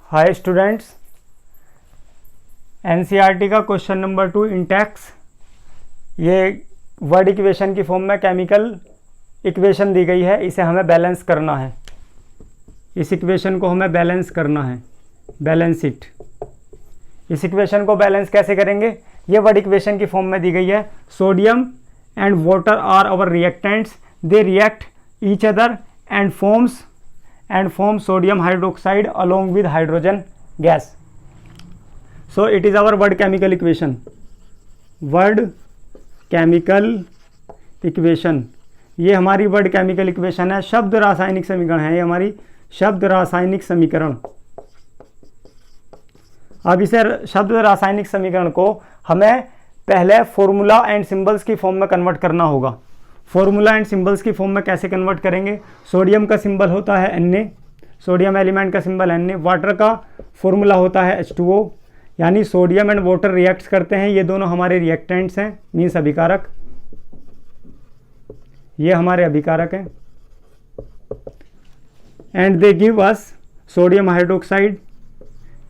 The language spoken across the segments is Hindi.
हाय स्टूडेंट्स, एनसीईआरटी का क्वेश्चन नंबर 2 इंटेक्स, ये वर्ड इक्वेशन की फॉर्म में केमिकल इक्वेशन दी गई है। इसे हमें बैलेंस करना है, इस इक्वेशन को हमें बैलेंस करना है, बैलेंस इट। इस इक्वेशन को बैलेंस कैसे करेंगे? ये वर्ड इक्वेशन की फॉर्म में दी गई है। Sodium and water are our reactants, they react each other and form sodium hydroxide along with hydrogen gas. So it is our word chemical equation. Word chemical equation, ये हमारी वर्ड केमिकल इक्वेशन है। शब्द रासायनिक समीकरण है, ये हमारी शब्द रासायनिक समीकरण। अब इसे शब्द रासायनिक समीकरण को हमें पहले फॉर्मूला एंड सिंबल्स की फॉर्म में कन्वर्ट करना होगा। फॉर्मूला एंड सिंबल्स की फॉर्म में कैसे कन्वर्ट करेंगे? सोडियम का सिंबल होता है Na, सोडियम एलिमेंट का सिंबल Na। वाटर का फॉर्मूला होता है H2O, यानी सोडियम एंड वाटर रिएक्ट करते हैं। ये दोनों हमारे रिएक्टेंट्स हैं, मीन्स अभिकारक। ये हमारे अभिकारक हैं। And they give us sodium hydroxide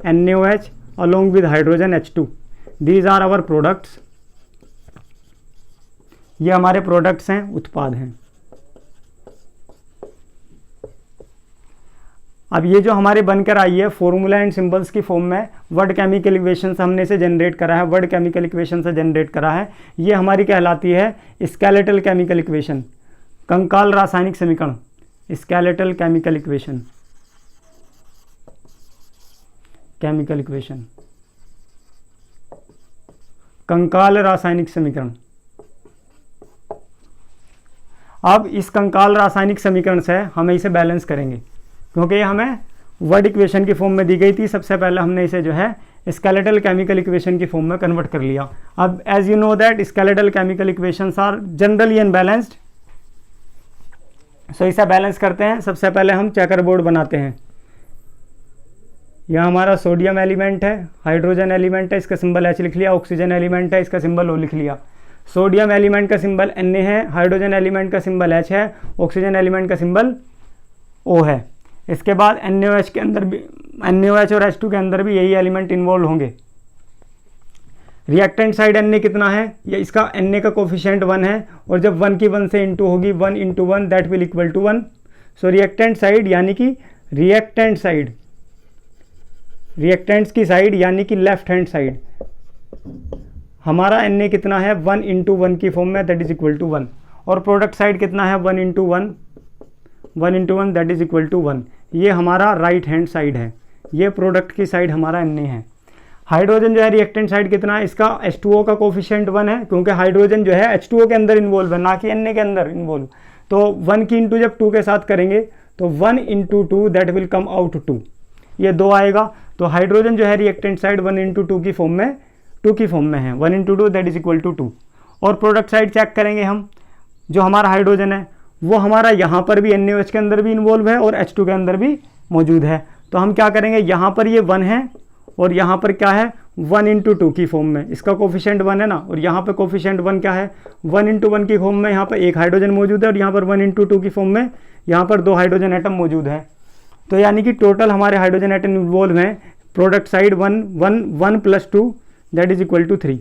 NaOH along with hydrogen H2. These are our products. ये हमारे प्रोडक्ट्स हैं, उत्पाद हैं। अब ये जो हमारे बनकर आई है फॉर्मूला एंड सिंबल्स की फॉर्म में, वर्ड केमिकल इक्वेशन से हमने इसे जनरेट करा है, वर्ड केमिकल इक्वेशन से जनरेट करा है। ये हमारी कहलाती है स्केलेटल केमिकल इक्वेशन, कंकाल रासायनिक समीकरण। Skeletal chemical equation, chemical equation, कंकाल रासायनिक समीकरण। अब इस कंकाल रासायनिक समीकरण से हमें इसे बैलेंस करेंगे, क्योंकि ये हमें वर्ड इक्वेशन की फॉर्म में दी गई थी। सबसे पहले हमने इसे जो है स्केलेटल केमिकल इक्वेशन की फॉर्म में कन्वर्ट कर लिया। अब as you know that skeletal chemical equations are generally unbalanced, so इसे बैलेंस करते हैं। सबसे पहले हम चेकर बोर्ड बनाते हैं। यह हमारा सोडियम एलिमेंट है, हाइड्रोजन एलिमेंट है, इसका सिंबल H लिख लिया। ऑक्सीजन एलिमेंट है, इसका सिंबल O लिख लिया। सोडियम एलिमेंट का सिंबल Na है, हाइड्रोजन एलिमेंट का सिंबल H है, ऑक्सीजन एलिमेंट का सिंबल O है। इसके बाद NaOH के अंदर भी, NaOH और H2 के अंदर भी यही एलिमेंट इन्वॉल्व होंगे। रिएक्टेंट साइड Na कितना है? ये इसका Na का कोफिशिएंट 1 है, और जब 1 की 1 से इंटू होगी, 1 into 1 that will equal to 1। So reactant side यानी कि रिएक्टेंट साइड, रिएक्टेंट्स की साइड यानी कि लेफ्ट हैंड साइड, हमारा Na कितना है? 1 इंटू 1 की फॉर्म में, दैट इज इक्वल टू 1। और प्रोडक्ट साइड कितना है? 1 into 1, 1 into 1 that is equal to 1। ये हमारा राइट हैंड साइड है, ये प्रोडक्ट की साइड हमारा Na है। हाइड्रोजन जो है रिएक्टेंट साइड कितना है? इसका H2O का कोफिशिएंट 1 है, क्योंकि हाइड्रोजन जो है H2O के अंदर इन्वॉल्व है, ना कि Na के अंदर इन्वॉल्व। तो 1 की इंटू जब 2 के साथ करेंगे तो 1 into 2 that will come out 2, ये 2 आएगा। तो हाइड्रोजन जो है रिएक्टेंट साइड 1 इंटू 2 की फॉर्म में, 2 की फॉर्म में है, 1 into 2 that is equal to 2। और प्रोडक्ट साइड चेक करेंगे हम, जो हमारा हाइड्रोजन है वो हमारा यहाँ पर भी NaOH के अंदर भी इन्वॉल्व है और H2 के अंदर भी मौजूद है। तो हम क्या करेंगे, यहाँ पर ये 1 है और यहाँ पर क्या है? 1 इंटू 2 की फॉर्म में, इसका कोफिशिएंट 1 है ना, और यहाँ पर कोफिशिएंट 1 क्या है? 1 इंटू 1 की फॉर्म में यहाँ पर एक हाइड्रोजन मौजूद है, और यहाँ पर 1 इंटू 2 की फॉर्म में यहाँ पर 2 हाइड्रोजन एटम मौजूद है। तो यानी कि टोटल हमारे हाइड्रोजन एटम इन्वॉल्व हैं। Product side 1 plus 2 that is equal to 3।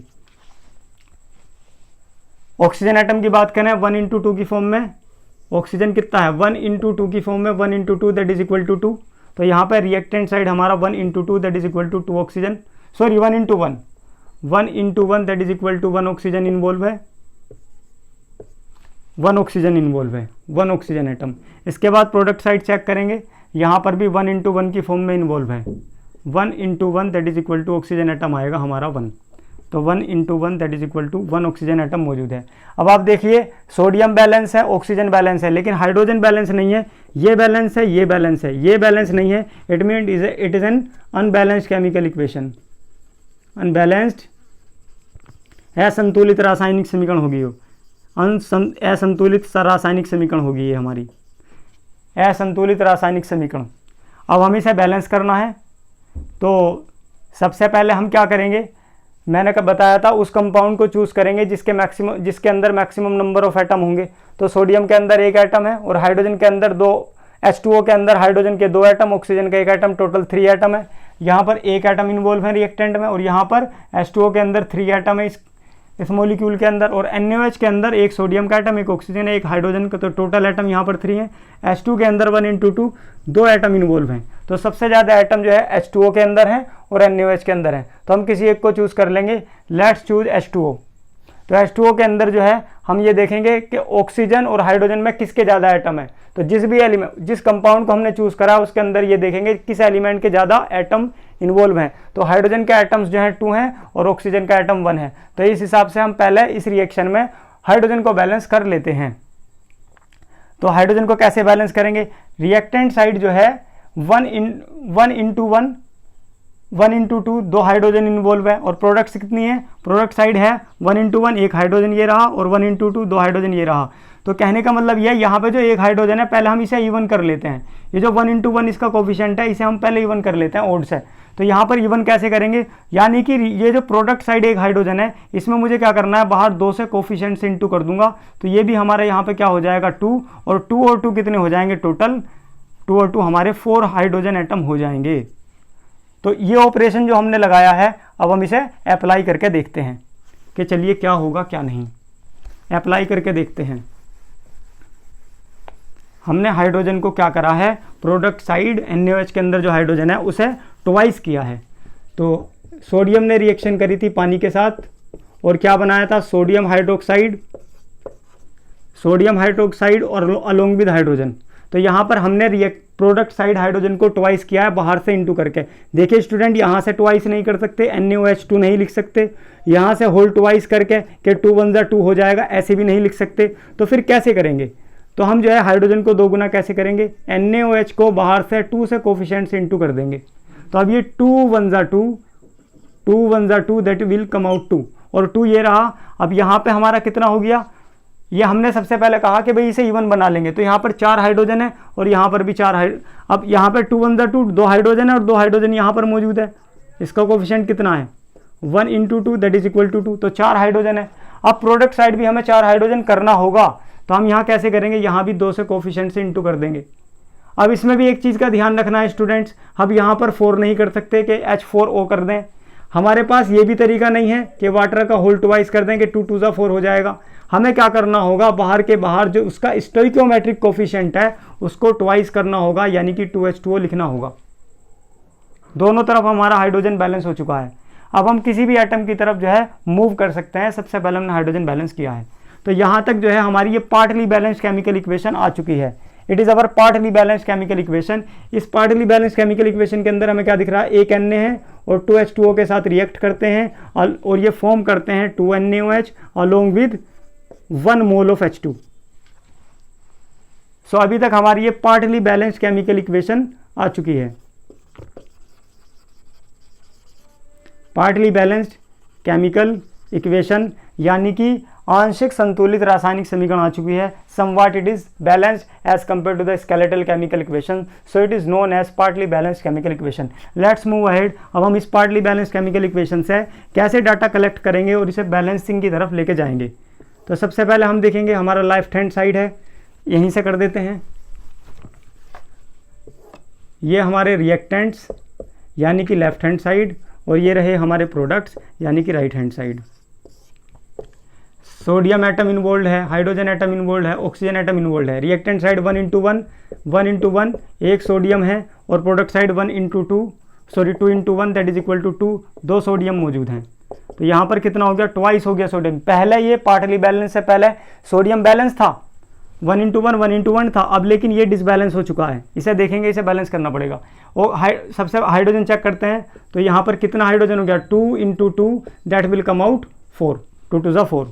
Oxygen atom की बात करें 1 इंटू 2 की फॉर्म में, ऑक्सीजन कितना है? 1 इंटू 2 की फॉर्म में, 1 into 2 that is equal to 2। तो यहाँ पर रिएक्टेंट साइड हमारा 1 into 2 that is equal to 2 oxygen, sorry 1 into 1, 1 into 1 that is equal to 1 oxygen involve है, 1 ऑक्सीजन इन्वॉल्व है, 1 ऑक्सीजन एटम। इसके बाद प्रोडक्ट साइड चेक करेंगे, यहाँ पर भी 1 इंटू 1 की फॉर्म में इन्वॉल्व है, 1 into 1 that is equal to oxygen atom आएगा हमारा 1। तो 1 into 1 that is equal to 1 oxygen atom मौजूद है। अब आप देखिए, सोडियम बैलेंस है, ऑक्सीजन बैलेंस है, लेकिन हाइड्रोजन बैलेंस नहीं है। ये बैलेंस है, ये बैलेंस है, ये बैलेंस नहीं है। It mean it is an unbalanced chemical equation, unbalanced, असंतुलित रासायनिक समीकरण होगी वो, असंतुलित रासायनिक समीकरण होगी ये हमारी, असंतुलित रासायनिक समीकरण। अब हमें इसे बैलेंस करना है, तो सबसे पहले हम क्या करेंगे, मैंने कब बताया था, उस कंपाउंड को चूज करेंगे जिसके अंदर मैक्सिमम नंबर ऑफ एटम होंगे। तो सोडियम के अंदर 1 एटम है, और हाइड्रोजन के अंदर 2, H2O के अंदर हाइड्रोजन के 2 एटम, ऑक्सीजन का 1 एटम, टोटल 3 एटम है। यहाँ पर एक एटम इन्वॉल्व है रिएक्टेंट में, और यहाँ पर H2O के अंदर 3 एटम है इस मॉलिक्यूल के अंदर, और NaOH के अंदर एक सोडियम का एटम, एक ऑक्सीजन है, एक हाइड्रोजन का, तो टोटल एटम यहाँ पर 3 है। H2 के अंदर 1 × 2 2 एटम इन्वॉल्व हैं, तो सबसे ज़्यादा एटम जो है H2O के अंदर है और NaOH के अंदर है, तो हम किसी एक को चूज़ कर लेंगे। Let's choose H2O। तो H2O के अंदर जो है हम ये देखेंगे कि ऑक्सीजन और हाइड्रोजन में किसके ज़्यादा एटम है, तो जिस भी एलिमेंट, जिस कंपाउंड को हमने चूज़ करा उसके अंदर ये देखेंगे किस एलिमेंट के ज़्यादा एटम इन्वॉल्व हैं। तो हाइड्रोजन के एटम्स जो हैं 2 हैं और ऑक्सीजन का एटम 1 है, तो इस हिसाब से हम पहले इस रिएक्शन में हाइड्रोजन को बैलेंस कर लेते हैं। तो हाइड्रोजन को कैसे बैलेंस करेंगे, रिएक्टेंट साइड जो है 1 × 2 2 हाइड्रोजन इन्वॉल्व है, और प्रोडक्ट्स कितनी है, प्रोडक्ट साइड है 1 × 1 1 हाइड्रोजन ये रहा, और 1 × 2 2 हाइड्रोजन ये रहा। तो कहने का मतलब ये है यहाँ पे जो एक हाइड्रोजन है पहले हम इसे इवन कर लेते हैं, ये जो 1 × 1 इसका कोफिशिएंट है इसे हम पहले इवन कर लेते हैं ओड से। तो यहाँ पर इवन कैसे करेंगे, यानी कि ये जो प्रोडक्ट साइड एक हाइड्रोजन है इसमें मुझे क्या करना है, बाहर 2 से कोफिशिएंट से इंटू कर दूंगा, तो ये भी हमारा यहाँ पे क्या हो जाएगा 2, और 2 और 2 कितने हो जाएंगे टोटल, 2 और 2 हमारे 4 हाइड्रोजन एटम हो जाएंगे। तो ये ऑपरेशन जो हमने लगाया है अब हम इसे अप्लाई करके देखते हैं कि चलिए क्या होगा क्या नहीं। अप्लाई करके देखते हैं। हमने हाइड्रोजन को क्या करा है, प्रोडक्ट साइड NaOH के अंदर जो हाइड्रोजन है उसे ट्वाइस किया है। तो सोडियम ने रिएक्शन करी थी पानी के साथ और क्या बनाया था, सोडियम हाइड्रोक्साइड और अलोंग विद हाइड्रोजन। तो यहाँ पर हमने प्रोडक्ट साइड हाइड्रोजन को ट्वाइस किया है बाहर से इंटू करके। देखिए स्टूडेंट, यहाँ से ट्वाइस नहीं कर सकते, NaOH2 नहीं लिख सकते, यहाँ से होल ट्वाइस करके कि 2 × 1 = 2 हो जाएगा, ऐसे भी नहीं लिख सकते। तो फिर कैसे करेंगे, तो हम जो है हाइड्रोजन को 2 गुना कैसे करेंगे, NaOH को बाहर से 2 से कोफिशिएंट से इंटू कर देंगे। तो अब ये 2 × 1 = 2 दैट विल कम आउट 2, और 2 ये रहा। अब यहाँ पे हमारा कितना हो गया, ये हमने सबसे पहले कहा कि भाई इसे इवन बना लेंगे, तो यहाँ पर 4 हाइड्रोजन है और यहाँ पर भी 4 अब यहाँ पर 2 × 1 = 2 2 हाइड्रोजन है और 2 हाइड्रोजन यहाँ पर मौजूद है, इसका कोफिशिएंट कितना है 1 × 2 दैट इज इक्वल टू 2, तो 4 हाइड्रोजन है। अब प्रोडक्ट साइड भी हमें 4 हाइड्रोजन करना होगा, तो हम यहाँ कैसे करेंगे, यहाँ भी 2 से कोफिशिएंट से इंटू कर देंगे। अब इसमें भी एक चीज़ का ध्यान रखना है स्टूडेंट्स, अब यहाँ पर 4 नहीं कर सकते कि H4O कर दें, हमारे पास ये भी तरीका नहीं है कि वाटर का होल ट्वाइस कर दें कि 2 × 2 = 4 हो जाएगा। हमें क्या करना होगा, बाहर के बाहर जो उसका स्टोइकियोमेट्रिक कोफिशिएंट है उसको ट्वाइस करना होगा, यानी कि 2H2O लिखना होगा। दोनों तरफ हमारा हाइड्रोजन बैलेंस हो चुका है। अब हम किसी भी एटम की तरफ जो है मूव कर सकते हैं। सबसे पहले हमने हाइड्रोजन बैलेंस किया है, तो यहाँ तक जो है हमारी ये पार्टली बैलेंस्ड केमिकल इक्वेशन आ चुकी है। It is our partly balanced chemical equation. इस पार्टली बैलेंस्ड केमिकल इक्वेशन के अंदर हमें क्या दिख रहा है, एक Na है और 2H2O के साथ रिएक्ट करते हैं और ये फॉर्म करते हैं 2 NaOH along with 1 mole of H2। सो अभी तक हमारी ये पार्टली बैलेंस्ड केमिकल इक्वेशन आ चुकी है। पार्टली बैलेंस्ड केमिकल इक्वेशन यानी कि आंशिक संतुलित रासायनिक समीकरण आ चुकी है। Somewhat it is balanced as compare to the skeletal chemical equation, so it is known as partly balanced chemical equation. Let's move ahead. अब हम इस पार्टली बैलेंस्ड केमिकल इक्वेशन से कैसे डाटा कलेक्ट करेंगे और इसे बैलेंसिंग की तरफ लेके जाएंगे। तो सबसे पहले हम देखेंगे हमारा लेफ्ट हैंड साइड है, यहीं से कर देते हैं। ये हमारे रिएक्टेंट्स यानी कि लेफ्ट हैंड साइड, और ये रहे हमारे प्रोडक्ट्स यानी कि right hand side. Sodium atom involve है, हाइड्रोजन एटम इन्वॉल्व है, ऑक्सीजन एटम इन्वॉल्व है। रिएक्टेंट साइड 1 × 1 एक सोडियम है, और product side 2 × 1 that is equal to 2 2 sodium मौजूद हैं। तो यहाँ पर कितना हो गया, ट्वाइस हो गया सोडियम। पहले ये पार्टली बैलेंस से पहले सोडियम बैलेंस था, 1 × 1 था, अब लेकिन ये डिसबैलेंस हो चुका है। इसे देखेंगे, इसे बैलेंस करना पड़ेगा। और सबसे हाइड्रोजन चेक करते हैं, तो यहाँ पर कितना हाइड्रोजन हो गया, 2 × 2 दैट विल कम आउट 4, 2 × 2 = 4।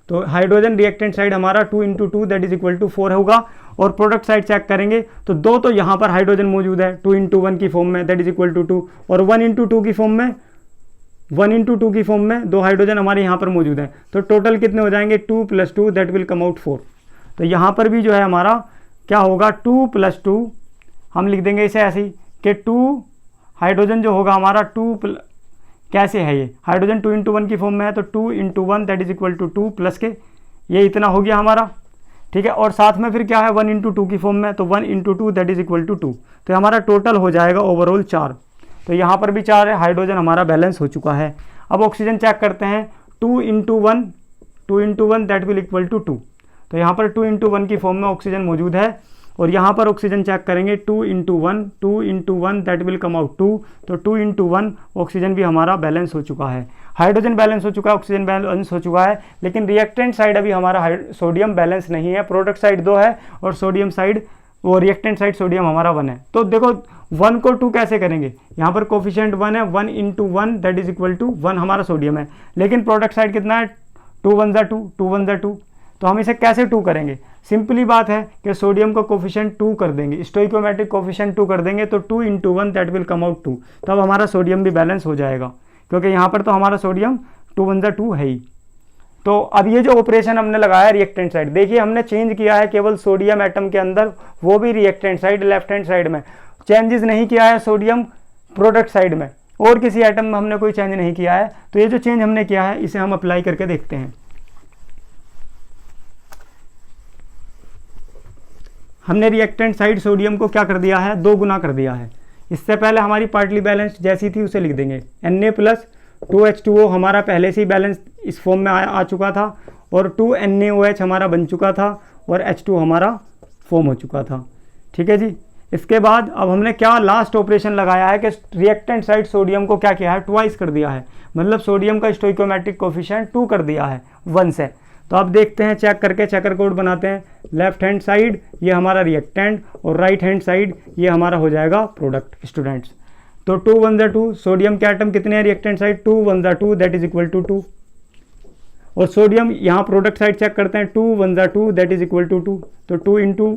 तो हाइड्रोजन रिएक्टेंट साइड हमारा 2 × 2 दैट इज इक्वल टू 4 होगा। और प्रोडक्ट साइड चेक करेंगे तो 2 तो यहाँ पर हाइड्रोजन मौजूद है 2 × 1 की फॉर्म में दैट इज इक्वल टू 2, और 1 × 2 की फॉर्म में 2 हाइड्रोजन हमारे यहाँ पर मौजूद है। तो टोटल कितने हो जाएंगे, 2 + 2 दैट विल कम आउट 4। तो यहाँ पर भी जो है हमारा क्या होगा, 2 + 2 हम लिख देंगे इसे ऐसे ही कि 2 हाइड्रोजन जो होगा हमारा 2 कैसे है, ये हाइड्रोजन 2 × 1 की फॉर्म में है, तो 2 × 1 that is equal to 2 plus के ये इतना हो गया हमारा, ठीक है। और साथ में फिर क्या है 1 × 2 की फॉर्म में, तो 1 × 2 दैट इज इक्वल टू 2। तो हमारा टोटल हो जाएगा ओवरऑल 4। तो यहाँ पर भी 4 है, हाइड्रोजन हमारा बैलेंस हो चुका है। अब ऑक्सीजन चेक करते हैं, 2 into one that will equal to 2। तो यहाँ पर 2 इंटू 1 की फॉर्म में ऑक्सीजन मौजूद है, और यहाँ पर ऑक्सीजन चेक करेंगे 2 into one that will come out 2। तो 2 इंटू 1 ऑक्सीजन भी हमारा बैलेंस हो चुका है, हाइड्रोजन बैलेंस हो चुका है, ऑक्सीजन बैलेंस हो चुका है, लेकिन रिएक्टेंट साइड अभी हमारा सोडियम बैलेंस नहीं है। प्रोडक्ट साइड 2 है और सोडियम साइड वो रिएक्टेंट साइड सोडियम हमारा 1 है। तो देखो 1 को 2 कैसे करेंगे, यहाँ पर कोफिशिएंट 1 है, 1 into 1 that is equal to 1 हमारा सोडियम है, लेकिन प्रोडक्ट साइड कितना है, 2 1 ज़ा 2, 2 1 ज़ा 2। तो हम इसे कैसे 2 करेंगे, सिंपली बात है कि सोडियम का कोफिशिएंट 2 कर देंगे, स्टोइकोमेट्रिक कोफिशिएंट 2 कर देंगे, तो 2 into 1 that will come out 2। तब हमारा सोडियम भी बैलेंस हो जाएगा, क्योंकि यहाँ पर तो हमारा सोडियम 2 1 ज़ा 2 है ही। तो अब ये जो ऑपरेशन हमने लगाया रिएक्टेंट साइड, देखिए हमने चेंज किया है केवल सोडियम एटम के अंदर, वो भी reactant side left hand side में, चेंजेस नहीं किया है सोडियम प्रोडक्ट साइड में, और किसी एटम में हमने कोई चेंज नहीं किया है। तो ये जो चेंज हमने किया है इसे हम अप्लाई करके देखते हैं। हमने रिएक्टेंट साइड सोडियम को क्या कर दिया है, 2 गुना कर दिया है। इससे पहले हमारी पार्टली बैलेंस जैसी थी उसे लिख देंगे, Na प्लस 2H2O हमारा पहले से ही बैलेंस इस फॉर्म में आ चुका था, और 2NaOH हमारा बन चुका था, और H2 हमारा फॉर्म हो चुका था। ठीक है जी। इसके बाद अब हमने क्या लास्ट ऑपरेशन लगाया है कि रिएक्टेंट साइड सोडियम को क्या किया है, ट्वाइस कर दिया है, मतलब सोडियम का स्टोइकोमेट्रिक कोफिशिएंट 2 कर दिया है 1 से। तो अब देखते हैं चेक करके, चेकर कोड बनाते हैं। लेफ्ट हैंड साइड ये हमारा रिएक्टेंट, और राइट हैंड साइड ये हमारा हो जाएगा प्रोडक्ट स्टूडेंट्स। तो 2 1 ज़ा 2, सोडियम के आइटम कितने हैं रिएक्टेंट साइड, 2 1 ज़ा 2 दैट इज इक्वल टू 2, और सोडियम यहाँ प्रोडक्ट साइड चेक करते हैं, 2 1 ज़ा 2 दैट इज इक्वल टू 2। तो 2 इंटू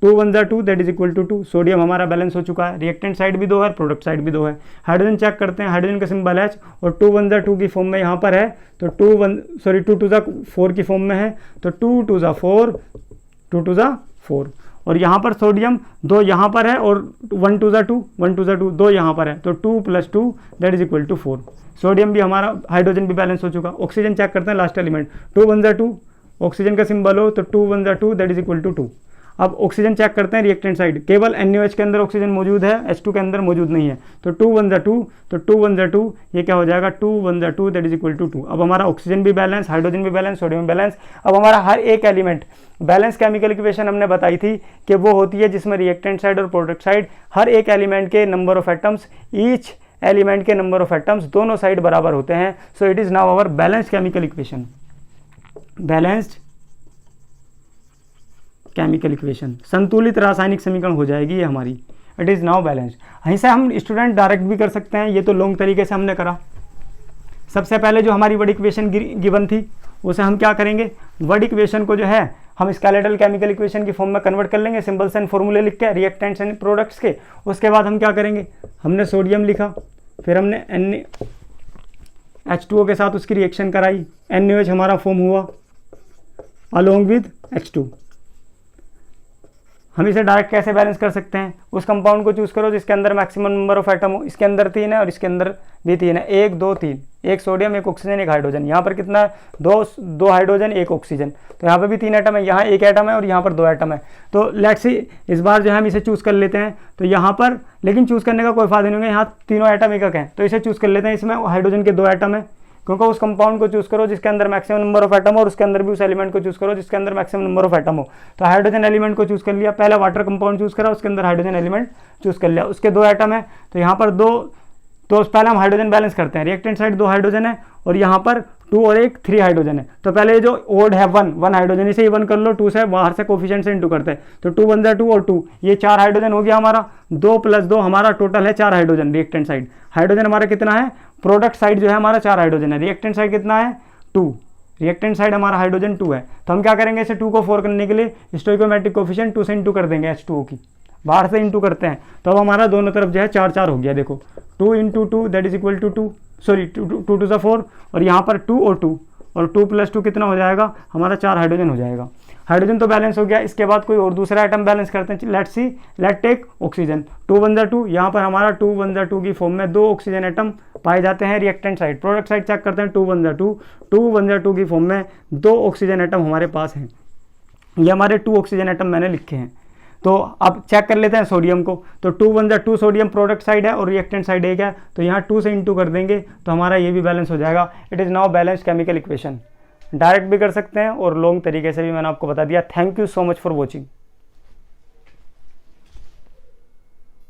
2 1 ज़ा 2 that is equal to 2। Sodium हमारा बैलेंस हो चुका है, रिएक्टेंट साइड भी 2 है, प्रोडक्ट साइड भी 2 है। हाइड्रोजन चेक करते हैं, हाइड्रोजन का सिंबल H, और 2 1 ज़ा 2 की फॉर्म में यहाँ पर है, तो 2 2 ज़ा 4 की फॉर्म में है, तो 2 2 ज़ा 4, 2 2 ज़ा 4, और यहाँ पर सोडियम 2 यहाँ पर है, और 1 2 ज़ा 2, 1 2 ज़ा 2 2 यहाँ पर है, तो 2 plus 2 that is equal to 4। Sodium भी हमारा, हाइड्रोजन भी बैलेंस हो चुका। ऑक्सीजन चेक करते हैं लास्ट एलिमेंट, 2 1 ज़ा 2 ऑक्सीजन का सिंबल हो, तो 2 1 ज़ा 2 दैट इज इक्वल टू 2। अब ऑक्सीजन चेक करते हैं रिएक्टेंट साइड, केवल NaOH के अंदर ऑक्सीजन मौजूद है, H2 के अंदर मौजूद नहीं है, तो 2 1 ज़ा 2, तो 2 1 ज़ा 2 ये क्या हो जाएगा, 2 1 ज़ा 2 दैट इज इक्वल टू 2। अब हमारा ऑक्सीजन भी बैलेंस, हाइड्रोजन भी बैलेंस, सोडियम बैलेंस। अब हमारा हर एक एलिमेंट बैलेंस केमिकल इक्वेशन हमने बताई थी कि वो होती है जिसमें रिएक्टेंट साइड और प्रोडक्ट साइड हर एक एलिमेंट के number of atoms, each element के नंबर ऑफ एटम्स दोनों साइड बराबर होते हैं। So it is now our balanced chemical equation, balanced chemical equation, संतुलित रासायनिक समीकरण हो जाएगी ये हमारी। It is now balanced. यहीं से हम स्टूडेंट डायरेक्ट भी कर सकते हैं, ये तो लॉन्ग तरीके से हमने करा। सबसे पहले जो हमारी वर्ड इक्वेशन गिवन थी उसे हम क्या करेंगे, वर्ड इक्वेशन को जो है हम स्केलेटल केमिकल इक्वेशन की फॉर्म में कन्वर्ट कर लेंगे, सिंबल्स एंड फॉर्मूले लिख के रिएक्टेंट्स एंड प्रोडक्ट्स के। उसके बाद हम क्या करेंगे, हमने सोडियम लिखा, फिर हमने H2O के साथ उसकी रिएक्शन कराई, NaOH हमारा फॉर्म हुआ अलोंग विद H2। हम इसे डायरेक्ट कैसे बैलेंस कर सकते हैं, उस कंपाउंड को चूज करो जिसके अंदर मैक्सिमम नंबर ऑफ एटम हो। इसके अंदर 3 है और इसके अंदर भी 3 है, 1 2 3, एक सोडियम, एक ऑक्सीजन, एक हाइड्रोजन। यहाँ पर कितना है, 2 हाइड्रोजन, 1 ऑक्सीजन, तो यहाँ पर भी 3 एटम है, यहाँ 1 एटम है और यहाँ पर 2 एटम है। तो लेट्स सी इस बार जो है हम इसे चूज कर लेते हैं। तो यहाँ पर लेकिन चूज करने का कोई फायदा नहीं होगा, यहाँ तीनों एटम एक है, तो इसे चूज कर लेते हैं। इसमें हाइड्रोजन के 2 एटम है, क्योंकि उस कंपाउंड को चूज करो जिसके अंदर मैक्सिमम नंबर ऑफ एटम हो, और उसके अंदर भी उस एलिमेंट को चूज करो जिसके अंदर मैक्सिमम नंबर ऑफ एटम हो। तो हाइड्रोजन एलिमेंट को चूज कर लिया, पहले वाटर कंपाउंड चूज करा, उसके अंदर हाइड्रोजन एलिमेंट चूज कर लिया, उसके 2 एटम है, तो यहाँ पर 2, तो पहले हम हाइड्रोजन बैलेंस करते हैं। रिएक्टेंट साइड 2 हाइड्रोजन है और यहाँ पर 2 और 1 3 हाइड्रोजन है। तो पहले जो ओड है 1 हाइड्रोजन, इसे 1 कर लो, 2 से बाहर से कोफिशिएंट से इंटू करते हैं, तो 2 1 ज़ा 2 और 2, ये 4 हाइड्रोजन हो गया हमारा। 2 + 2 हमारा टोटल है 4 हाइड्रोजन। रिएक्टेंट साइड हाइड्रोजन हमारा कितना है, प्रोडक्ट साइड जो है हमारा 4 हाइड्रोजन है, रिएक्टेंट साइड कितना है 2, रिएक्टेंट साइड हमारा हाइड्रोजन 2 है। तो हम क्या करेंगे, इसे 2 को 4 करने के लिए स्टोइकोमेट्रिक कोफिशिएंट 2 से इंटू कर देंगे, H2O की बाहर से इंटू करते हैं, तो अब हमारा दोनों तरफ जो है 4 4 हो गया। देखो 2 × 2 that is equal to 2, sorry 2 2 ज़ा 4, और यहाँ पर 2 और 2, और 2 + 2 कितना हो जाएगा हमारा 4 हाइड्रोजन हो जाएगा। हाइड्रोजन तो बैलेंस हो गया। इसके बाद कोई और दूसरा आइटम बैलेंस करते हैं। लेट टेक ऑक्सीजन, 2 1 ज़ा 2, यहाँ पर हमारा 2 1 ज़ा 2 की फॉर्म में 2 ऑक्सीजन आइटम पाए जाते हैं reactant side. Product side check करते हैं, 2 1 ज़ा 2, 2 1 ज़ा 2 की फॉर्म में 2 ऑक्सीजन आइटम हमारे पास हैं। ये हमारे 2 ऑक्सीजन आइटम मैंने लिखे हैं। तो अब चेक कर लेते हैं सोडियम को, तो 2 1 2 सोडियम प्रोडक्ट साइड है और रिएक्टेंट साइड 1 है, तो यहाँ 2 से इंटू कर देंगे तो हमारा ये भी बैलेंस हो जाएगा। It is now balance chemical equation. Direct भी कर सकते हैं और लॉन्ग तरीके से भी मैंने आपको बता दिया। Thank you so much for watching.